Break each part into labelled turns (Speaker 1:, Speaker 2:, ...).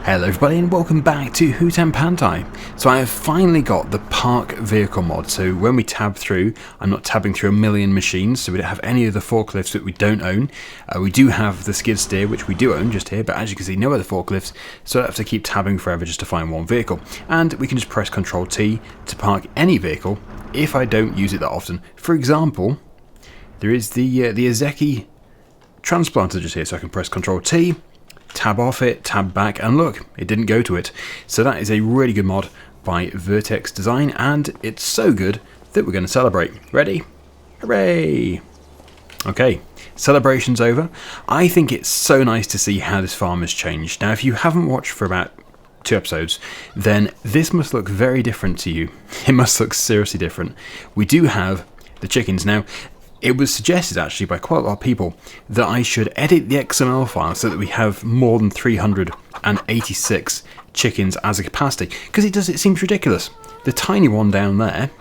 Speaker 1: Hello everybody and welcome back to Hutan Pantai. So I have finally got the park vehicle mod, so when we tab through, I'm not tabbing through a million machines, so we don't have any of the forklifts that we don't own. We do have the skid steer, which we do own just here, but as you can see, no other forklifts, so I have to keep tabbing forever just to find one vehicle. And we can just press Ctrl T to park any vehicle if I don't use it that often. For example, there is the Ezeki transplanter just here, so I can press Ctrl T, tab off it, tab back, and look, it didn't go to it. So that is a really good mod by Vertex Design, and it's so good that we're going to celebrate. Ready? Hooray! Okay, celebration's over. I think it's so nice to see how this farm has changed. Now, if you haven't watched for about 2 episodes, then this must look very different to you. It must look seriously different. We do have the chickens. Now, it was suggested actually by quite a lot of people that I should edit the XML file so that we have more than 386 chickens as a capacity, because it seems ridiculous. The tiny one down there,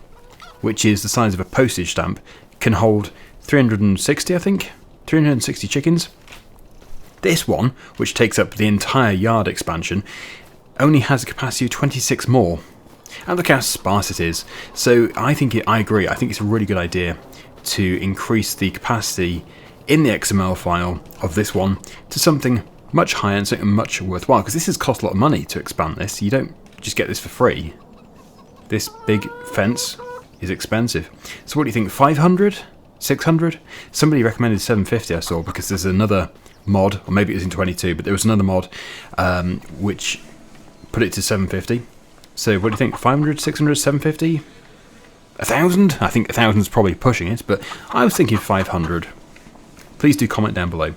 Speaker 1: which is the size of a postage stamp, can hold 360, I think, 360 chickens. This one, which takes up the entire yard expansion, only has a capacity of 26 more. And look how sparse it is. So I agree, I think it's a really good idea to increase the capacity in the XML file of this one to something much higher and something much worthwhile, because this has cost a lot of money to expand this. You don't just get this for free. This big fence is expensive. So what do you think, 500? 600? Somebody recommended 750 I saw, because there's another mod, or maybe it was in 22, but there was another mod which put it to 750. So what do you think, 500, 600, 750? 1,000? I think 1,000 is probably pushing it, but I was thinking 500. Please do comment down below.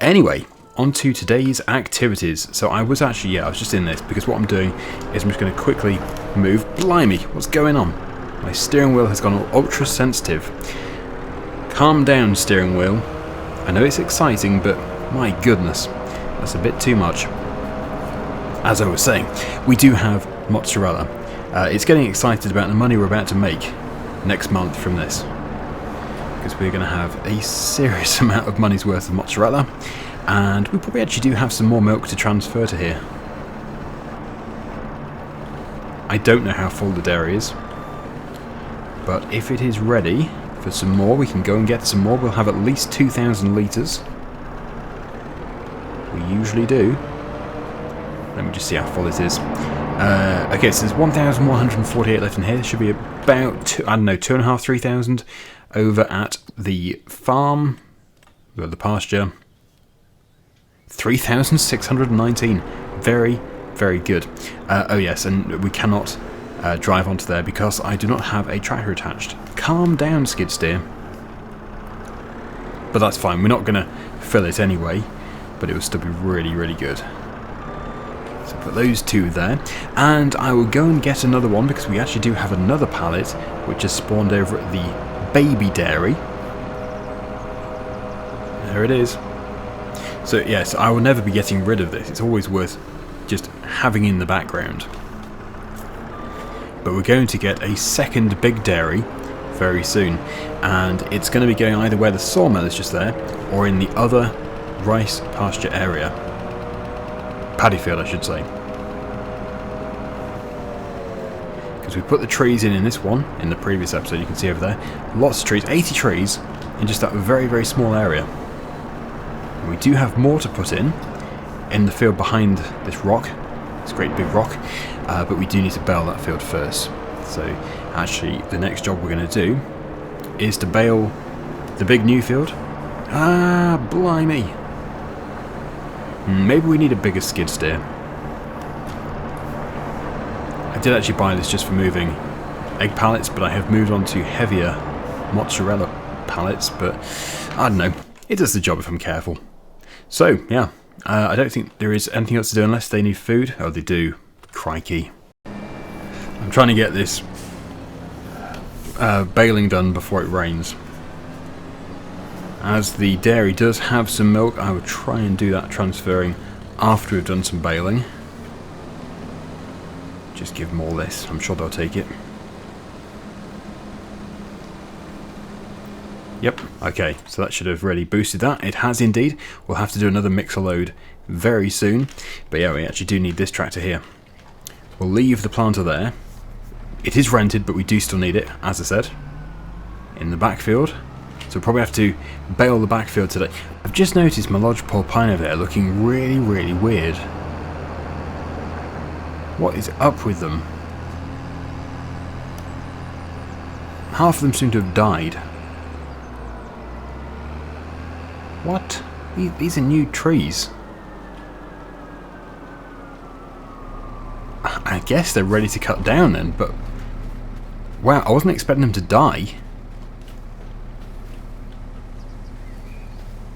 Speaker 1: Anyway, on to today's activities. So I was just in this, because what I'm doing is I'm just going to quickly move. Blimey, what's going on? My steering wheel has gone ultra sensitive. Calm down, steering wheel. I know it's exciting, but my goodness, that's a bit too much. As I was saying, we do have mozzarella. It's getting excited about the money we're about to make next month from this, because we're going to have a serious amount of money's worth of mozzarella, and we probably actually do have some more milk to transfer to here. I don't know how full the dairy is, but if it is ready for some more, we can go and get some more. We'll have at least 2,000 litres. We usually do. Let me just see how full it is. Okay, so there's 1,148 left in here. There should be about, 2,500, 3,000 over at the farm, the pasture. 3,619. Very, very good. Oh yes, and we cannot drive onto there because I do not have a tractor attached. Calm down, skid steer. But that's fine. We're not going to fill it anyway, but it will still be really, really good. So put those two there, and I will go and get another one, because we actually do have another pallet which has spawned over at the baby dairy. There it is. So yes, I will never be getting rid of this. It's always worth just having in the background. But we're going to get a second big dairy very soon, and it's going to be going either where the sawmill is just there, or in the other rice pasture area. Paddy field, I should say. Because we put the trees in this one, in the previous episode, you can see over there. Lots of trees, 80 trees, in just that very, very small area. And we do have more to put in the field behind this rock, this great big rock, but we do need to bale that field first. So actually, the next job we're going to do is to bale the big new field. Ah, blimey. Maybe we need a bigger skid steer. I did actually buy this just for moving egg pallets, but I have moved on to heavier mozzarella pallets, but I don't know. It does the job if I'm careful. So, yeah, I don't think there is anything else to do unless they need food. Oh, they do. Crikey. I'm trying to get this baling done before it rains. As the dairy does have some milk, I will try and do that transferring after we've done some baling. Just give them all this, I'm sure they'll take it. Yep, okay, so that should have really boosted that. It has indeed. We'll have to do another mixer load very soon. But yeah, we actually do need this tractor here. We'll leave the planter there. It is rented, but we do still need it, as I said, in the backfield. So we'll probably have to bale the backfield today. I've just noticed my lodgepole pine over there looking really, really weird. What is up with them? Half of them seem to have died. What? These are new trees. I guess they're ready to cut down then, but... Wow, I wasn't expecting them to die.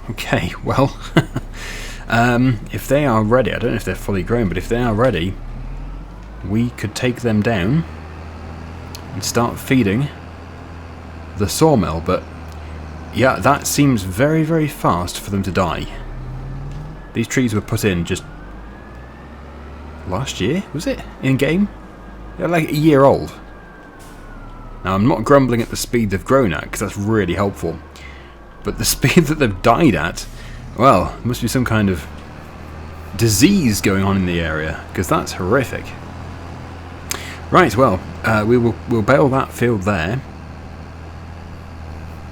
Speaker 1: Okay, well... if they are ready, I don't know if they're fully grown, but if they are ready, we could take them down and start feeding the sawmill, but... Yeah, that seems very, very fast for them to die. These trees were put in just last year, was it? In-game? They're like a year old. Now, I'm not grumbling at the speed they've grown at, because that's really helpful. But the speed that they've died at, well, there must be some kind of disease going on in the area, because that's horrific. Right, well, we'll bale that field there.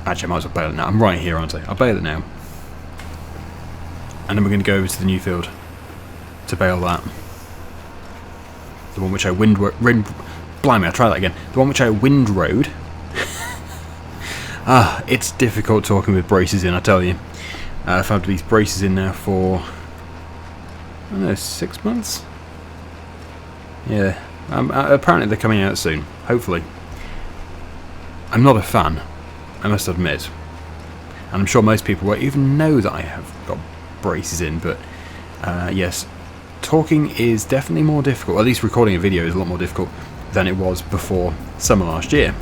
Speaker 1: Actually, I might as well bale it now. I'm right here, aren't I? I'll bale it now. And then we're going to go over to the new field to bale that. The one which I blimey, I'll try that again. The one which I windrowed. It's difficult talking with braces in, I tell you. I've had these braces in now for, I don't know, 6 months? Yeah. Apparently they're coming out soon. Hopefully. I'm not a fan, I must admit, and I'm sure most people won't even know that I have got braces in, but yes, talking is definitely more difficult, at least recording a video is a lot more difficult than it was before summer last year.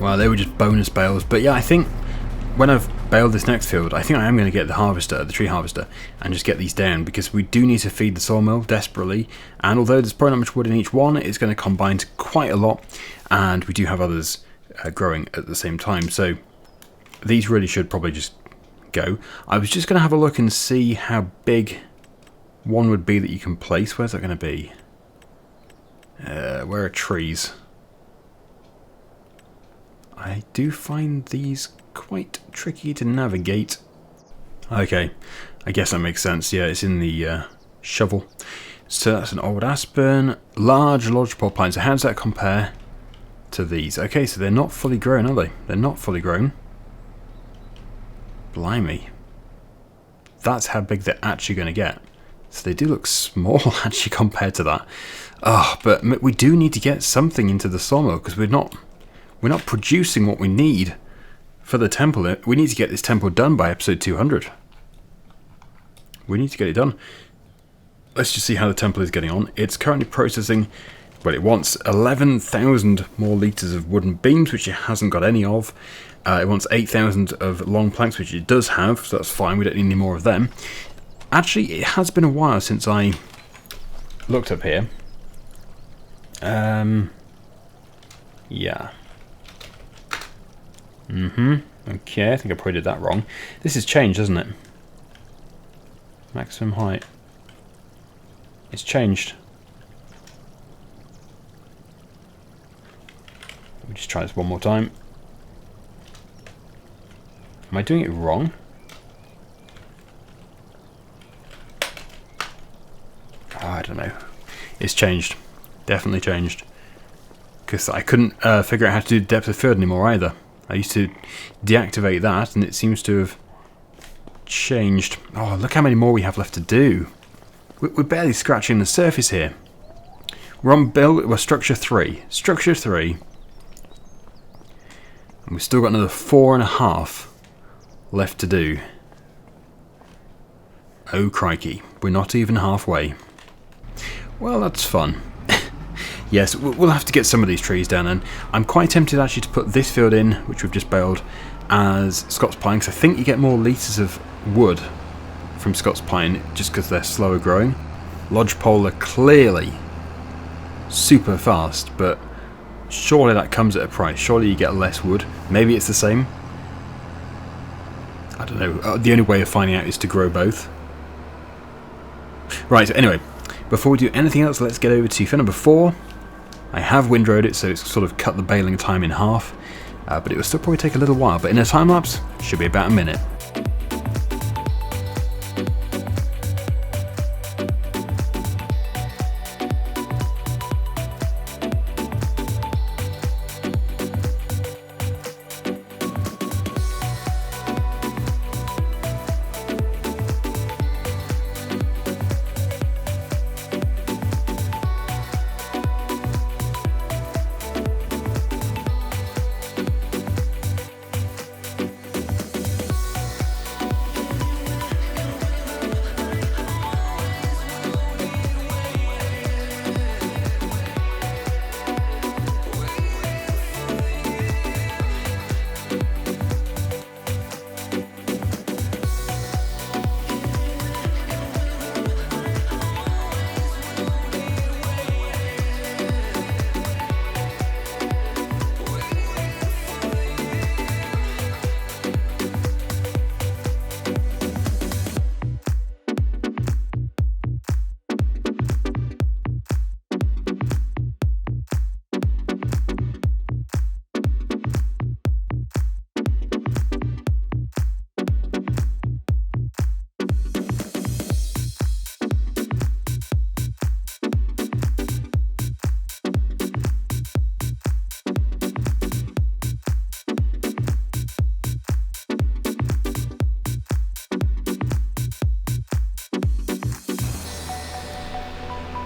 Speaker 1: Well, they were just bonus bales, but yeah, I think when I've baled this next field, I think I am going to get the harvester, the tree harvester, and just get these down, because we do need to feed the sawmill desperately, and although there's probably not much wood in each one, it's going to combine to quite a lot, and we do have others growing at the same time, so these really should probably just go. I was just going to have a look and see how big one would be that you can place. Where's that going to be? Where are trees? I do find these quite tricky to navigate. Okay, I guess that makes sense. Yeah, it's in the shovel. So that's an old aspen, large lodgepole pine. So how does that compare to these? Okay, so they're not fully grown, are they? They're not fully grown. Blimey. That's how big they're actually going to get. So they do look small actually compared to that. But we do need to get something into the sawmill, because we're not producing what we need for the temple. We need to get this temple done by episode 200. We need to get it done. Let's just see how the temple is getting on. It's currently processing, well, it wants 11,000 more litres of wooden beams, which it hasn't got any of. It wants 8,000 of long planks, which it does have, so that's fine. We don't need any more of them. Actually, it has been a while since I looked up here. Yeah. Okay, I think I probably did that wrong. This has changed, hasn't it? Maximum height. It's changed. Let me just try this one more time. Am I doing it wrong? Oh, I don't know. It's changed. Definitely changed. Because I couldn't figure out how to do depth of field anymore either. I used to deactivate that, and it seems to have changed. Oh, look how many more we have left to do. We're barely scratching the surface here. We're on we're structure 3. Structure 3. And we've still got another 4.5 left to do. Oh crikey, we're not even halfway. Well, that's fun. Yes, we'll have to get some of these trees down, and I'm quite tempted actually to put this field in, which we've just baled, as Scots pine, because I think you get more litres of wood from Scots pine just because they're slower growing. Lodgepole are clearly super fast, but surely that comes at a price. Surely you get less wood. Maybe it's the same. I don't know. The only way of finding out is to grow both. Right, so anyway, before we do anything else, let's get over to field number 4. I have windrowed it, so it's sort of cut the baling time in half, but it will still probably take a little while. But in a time lapse, should be about a minute.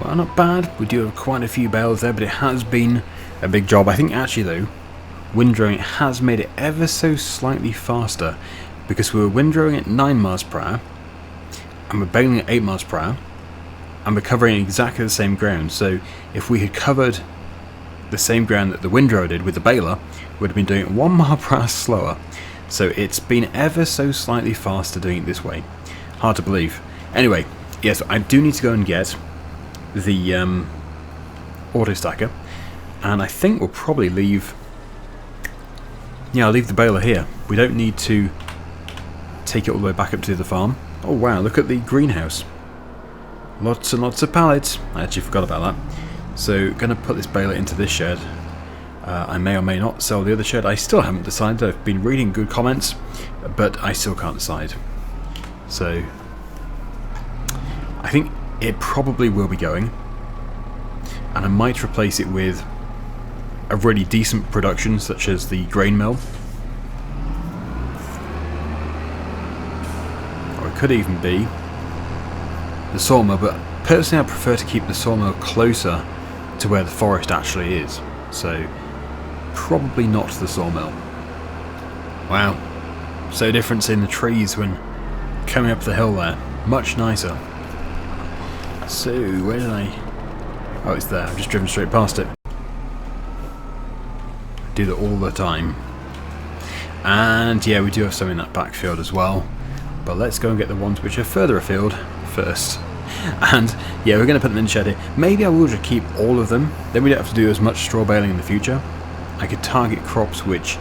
Speaker 1: Well, not bad. We do have quite a few bales there, but it has been a big job. I think actually though, windrowing has made it ever so slightly faster, because we were windrowing at 9 miles per hour and we're baling at 8 miles per hour, and we're covering exactly the same ground. So if we had covered the same ground that the windrow did with the baler, we'd have been doing it 1 mile per hour slower. So it's been ever so slightly faster doing it this way. Hard to believe. Anyway, yes, I do need to go and get the auto stacker, and I think we'll probably leave. Yeah, I'll leave the baler here. We don't need to take it all the way back up to the farm. Oh wow, look at the greenhouse. Lots and lots of pallets. I actually forgot about that. So, gonna put this baler into this shed. I may or may not sell the other shed. I still haven't decided. I've been reading good comments, but I still can't decide. So, I think it probably will be going, and I might replace it with a really decent production such as the grain mill, or it could even be the sawmill, but personally I prefer to keep the sawmill closer to where the forest actually is, so probably not the sawmill. Wow, so different in the trees when coming up the hill there, much nicer. So, where did I... Oh, it's there. I've just driven straight past it. I do that all the time. And yeah, we do have some in that backfield as well. But let's go and get the ones which are further afield first. And yeah, we're going to put them in the shed here. Maybe I will just keep all of them. Then we don't have to do as much straw baling in the future. I could target crops which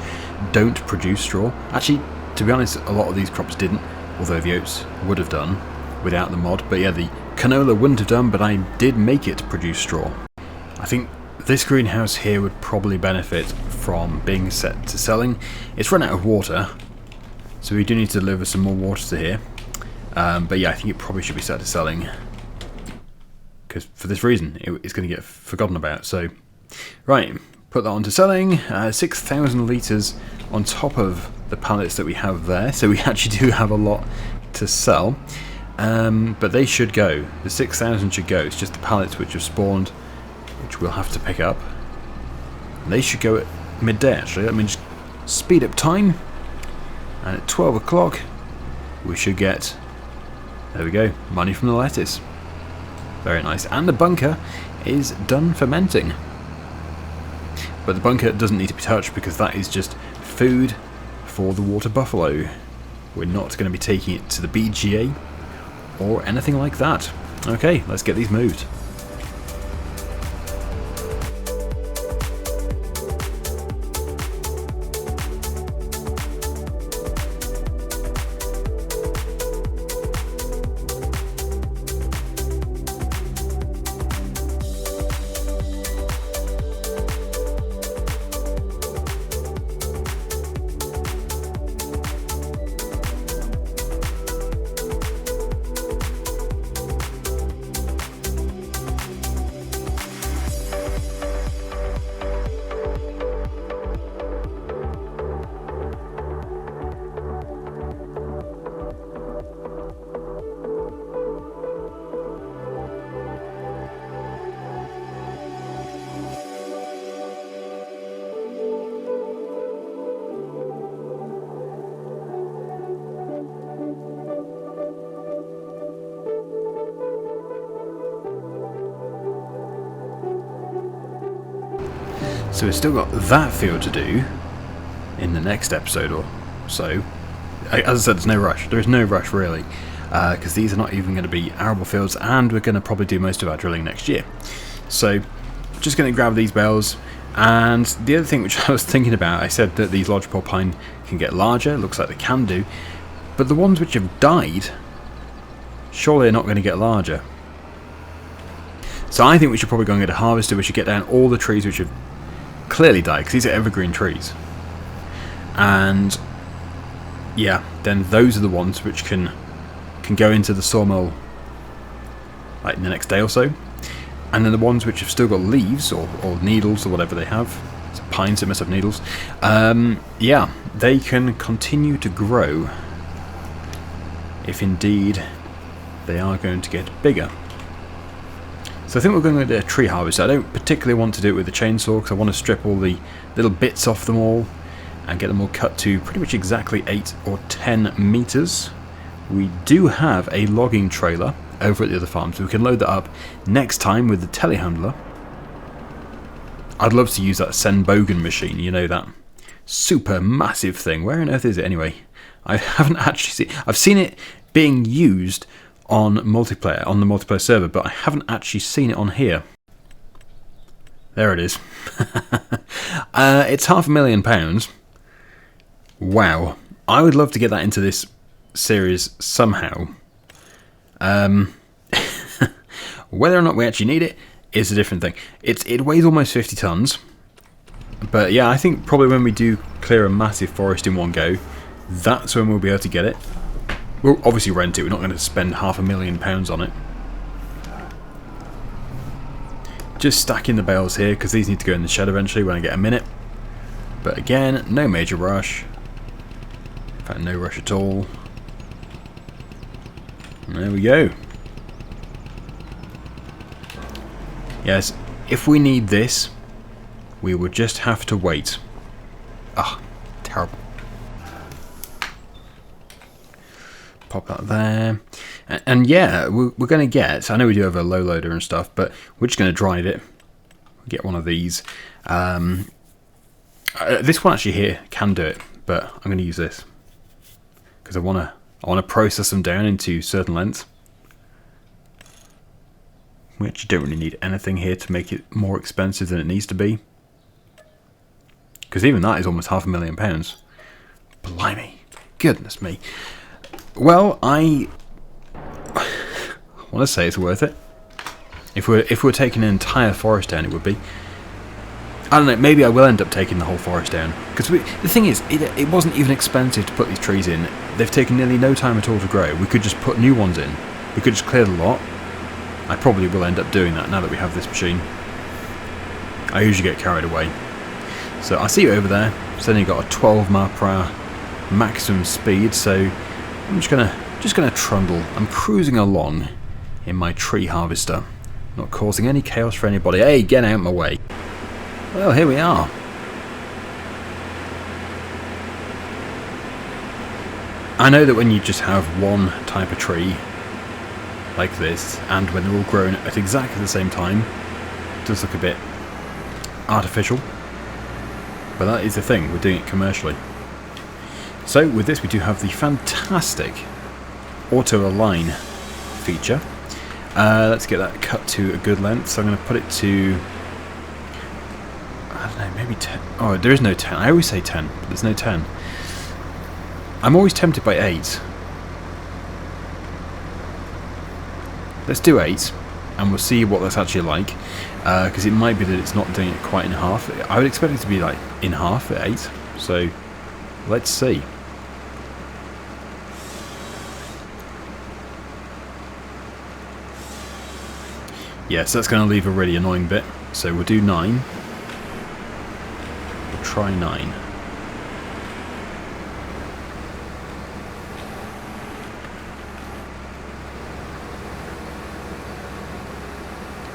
Speaker 1: don't produce straw. Actually, to be honest, a lot of these crops didn't. Although the oats would have done without the mod. But yeah, the canola wouldn't have done, but I did make it produce straw. I think this greenhouse here would probably benefit from being set to selling. It's run out of water, so we do need to deliver some more water to here. But yeah, I think it probably should be set to selling, because for this reason it's going to get forgotten about. So right, put that on to selling. 6,000 litres on top of the pallets that we have there, so we actually do have a lot to sell. But they should go. The 6,000 should go. It's just the pallets which have spawned, which we'll have to pick up. And they should go at midday, actually. Let me just speed up time. And at 12 o'clock, we should get, there we go, money from the lettuce. Very nice. And the bunker is done fermenting. But the bunker doesn't need to be touched because that is just food for the water buffalo. We're not going to be taking it to the BGA or anything like that. Okay, let's get these moved. So we've still got that field to do in the next episode or so. As I said, there's no rush. There is no rush really, because these are not even going to be arable fields, and we're going to probably do most of our drilling next year. So just going to grab these bales. And the other thing which I was thinking about, I said that these lodgepole pine can get larger. Looks like they can do, but the ones which have died, surely they're not going to get larger. So I think we should probably go and get a harvester. We should get down all the trees which have clearly died, because these are evergreen trees. And yeah, then those are the ones which can go into the sawmill like in the next day or so. And then the ones which have still got leaves or needles or whatever they have, it's pines that must have needles, yeah, they can continue to grow if indeed they are going to get bigger. So I think we're going to do a tree harvest. I don't particularly want to do it with the chainsaw because I want to strip all the little bits off them all and get them all cut to pretty much exactly 8 or 10 meters. We do have a logging trailer over at the other farm, so we can load that up next time with the telehandler. I'd love to use that Senbogen machine, you know, that super massive thing. Where on earth is it anyway? I haven't actually seen. I've seen it being used on multiplayer, on the multiplayer server, but I haven't actually seen it on here. There it is. It's £500,000. Wow. I would love to get that into this series somehow. Whether or not we actually need it is a different thing. It weighs almost 50 tons. But yeah, I think probably when we do clear a massive forest in one go, that's when we'll be able to get it. We'll obviously rent it, we're not going to spend £500,000 on it. Just stacking the bales here, because these need to go in the shed eventually when I get a minute. But again, no major rush. In fact, no rush at all. There we go. Yes, if we need this, we would just have to wait. Ah, terrible. Pop that there. And yeah, we're going to get, I know we do have a low loader and stuff, but we're just going to drive it. Get one of these. This one actually here can do it, but I'm going to use this. Because I want to process them down into certain lengths. We actually don't really need anything here to make it more expensive than it needs to be. Because even that is almost £500,000. Blimey. Goodness me. Well, I want to say it's worth it. If we're taking an entire forest down, it would be. I don't know, maybe I will end up taking the whole forest down. Because the thing is, it wasn't even expensive to put these trees in. They've taken nearly no time at all to grow. We could just put new ones in. We could just clear the lot. I probably will end up doing that now that we have this machine. I usually get carried away. So I'll see you over there. It's only got a 12 mile per hour maximum speed, so I'm just gonna trundle. I'm cruising along in my tree harvester, not causing any chaos for anybody. Hey, get out of my way. Well, here we are. I know that when you just have one type of tree like this, and when they're all grown at exactly the same time, it does look a bit artificial. But that is the thing, we're doing it commercially. So with this we do have the fantastic auto align feature. Let's get that cut to a good length. So I'm going to put it to, I don't know, maybe 10. Oh, there is no 10. I always say 10, but there's no 10. I'm always tempted by 8. Let's do 8, and we'll see what that's actually like. Because it might be that it's not doing it quite in half. I would expect it to be like in half at 8. So let's see. Yeah, so that's going to leave a really annoying bit. So we'll do 9. We'll try 9.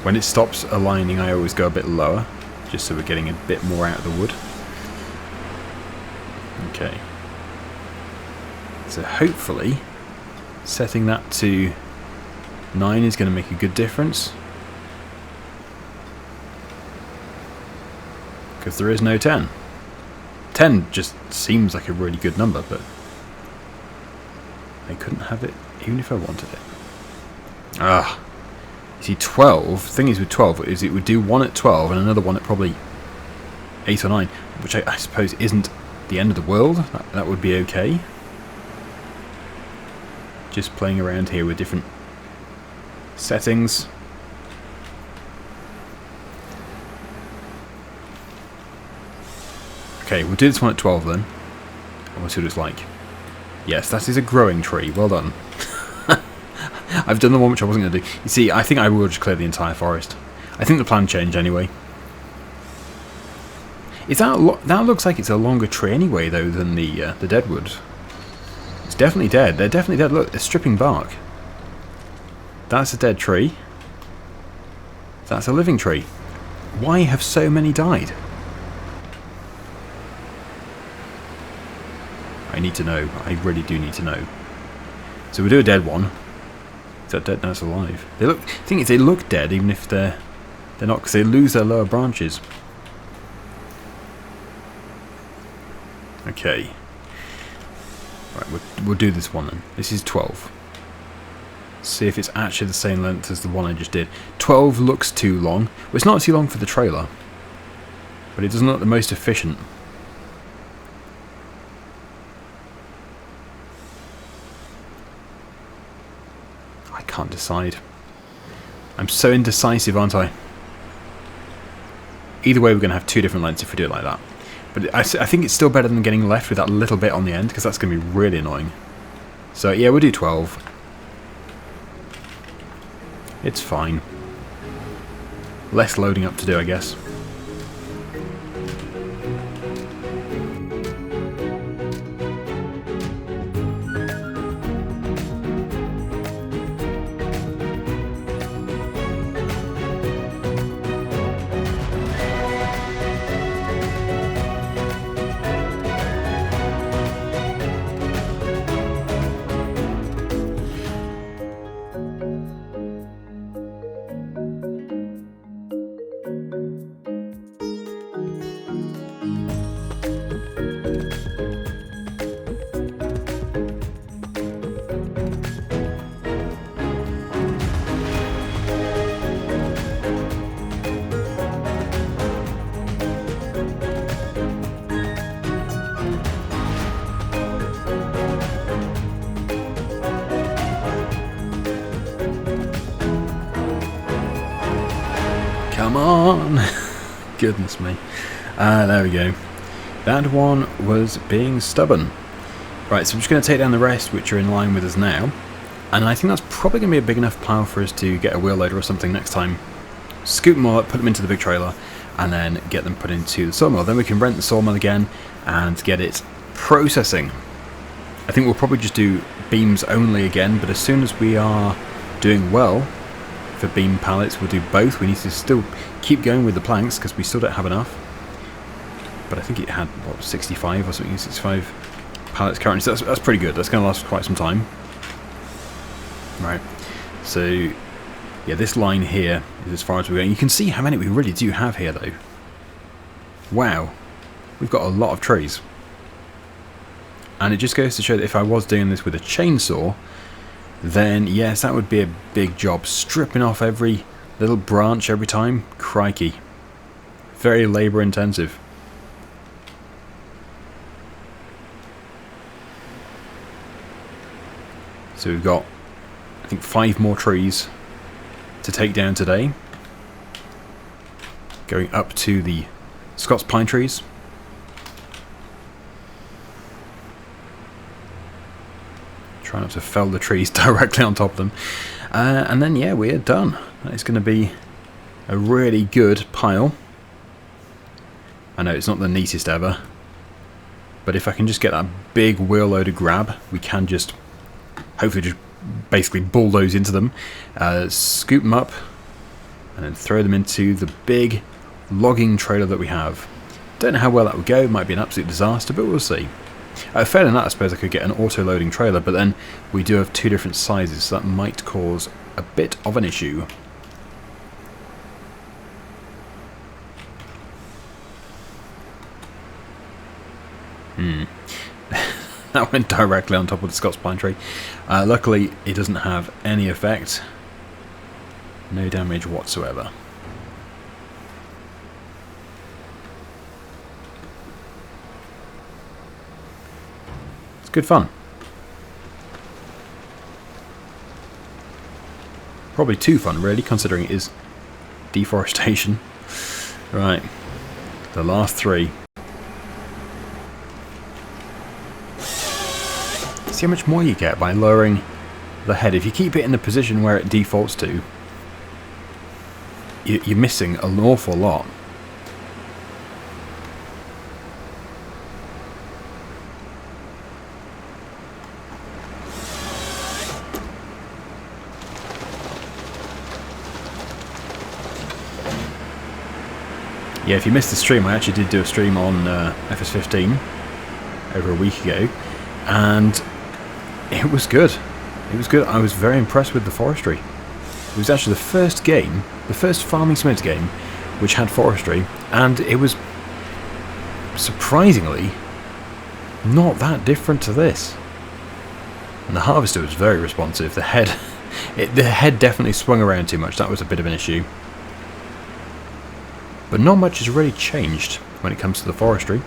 Speaker 1: When it stops aligning, I always go a bit lower, just so we're getting a bit more out of the wood. Okay. So hopefully, setting that to 9 is going to make a good difference. Because there is no 10. 10 just seems like a really good number, but I couldn't have it even if I wanted it. Ah. You see, 12, the thing is with 12 is it would do one at 12 and another one at probably 8 or 9, which I suppose isn't the end of the world. That would be okay. Just playing around here with different settings. Okay, we'll do this one at 12 then. And we'll see what it's like. Yes, that is a growing tree. Well done. I've done the one which I wasn't going to do. You see, I think I will just clear the entire forest. I think the plan changed anyway. Is that that looks like it's a longer tree anyway, though, than the deadwood. It's definitely dead. They're definitely dead. Look, they're stripping bark. That's a dead tree. That's a living tree. Why have so many died? I need to know. I really do need to know. So we'll do a dead one. Is that dead? No, it's alive. They look. The thing is, they look dead even if they're not, because they lose their lower branches. Okay. Right, we'll do this one then. This is 12. See if it's actually the same length as the one I just did. 12 looks too long. Well, it's not too long for the trailer, but it doesn't look the most efficient. I can't decide. I'm so indecisive, aren't I? Either way, we're going to have two different lengths if we do it like that. But I think it's still better than getting left with that little bit on the end, because that's going to be really annoying. So yeah, we'll do 12. It's fine. Less loading up to do, I guess. Come on! Goodness me. There we go. That one was being stubborn. Right, so I'm just going to take down the rest, which are in line with us now. And I think that's probably going to be a big enough pile for us to get a wheel loader or something next time. Scoop them all up, put them into the big trailer, and then get them put into the sawmill. Then we can rent the sawmill again and get it processing. I think we'll probably just do beams only again, but as soon as we are doing well for beam pallets, we'll do both. We need to still keep going with the planks because we still don't have enough. But I think it had, what, 65 or something, 65 pallets currently, so that's pretty good. That's going to last for quite some time. Right, so yeah, this line here is as far as we're going. You can see how many we really do have here though. Wow, we've got a lot of trees. And it just goes to show that if I was doing this with a chainsaw, then yes, that would be a big job. Stripping off every little branch every time, crikey. Very labour intensive. So we've got, I think, 5 more trees to take down today. Going up to the Scots pine trees. Try not to fell the trees directly on top of them. And then, yeah, we're done. That is going to be a really good pile. I know it's not the neatest ever. But if I can just get that big wheel loader grab, we can just hopefully just basically bulldoze into them, scoop them up, and then throw them into the big logging trailer that we have. Don't know how well that would go. It might be an absolute disaster, but we'll see. Failing that, I suppose I could get an auto-loading trailer, but then we do have 2 different sizes, so that might cause a bit of an issue. That went directly on top of the Scots pine tree. Luckily, it doesn't have any effect. No damage whatsoever. It's good fun. Probably too fun, really, considering it is deforestation. Right, the last 3. See how much more you get by lowering the head. If you keep it in the position where it defaults to, you're missing an awful lot. Yeah, if you missed the stream, I actually did do a stream on FS15 over a week ago, and it was good. It was good. I was very impressed with the forestry. It was actually the first game, the first Farming Simulator game, which had forestry, and it was surprisingly not that different to this. And the harvester was very responsive. The head, the head definitely swung around too much. That was a bit of an issue. But not much has really changed when it comes to the forestry.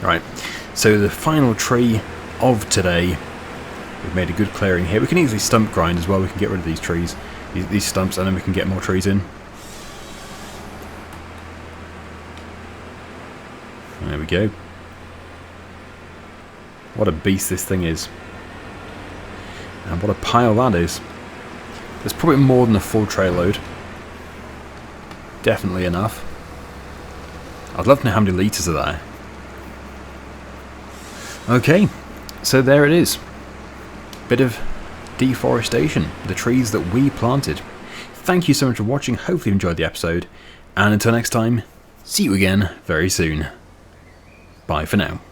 Speaker 1: Right, so the final tree of today. We've made a good clearing here. We can easily stump grind as well. We can get rid of these trees, these stumps, and then we can get more trees in. There we go. What a beast this thing is. And what a pile that is. There's probably more than a full tray load. Definitely enough. I'd love to know how many litres are there. Okay, so there it is. Bit of deforestation. The trees that we planted. Thank you so much for watching. Hopefully you enjoyed the episode. And until next time, see you again very soon. Bye for now.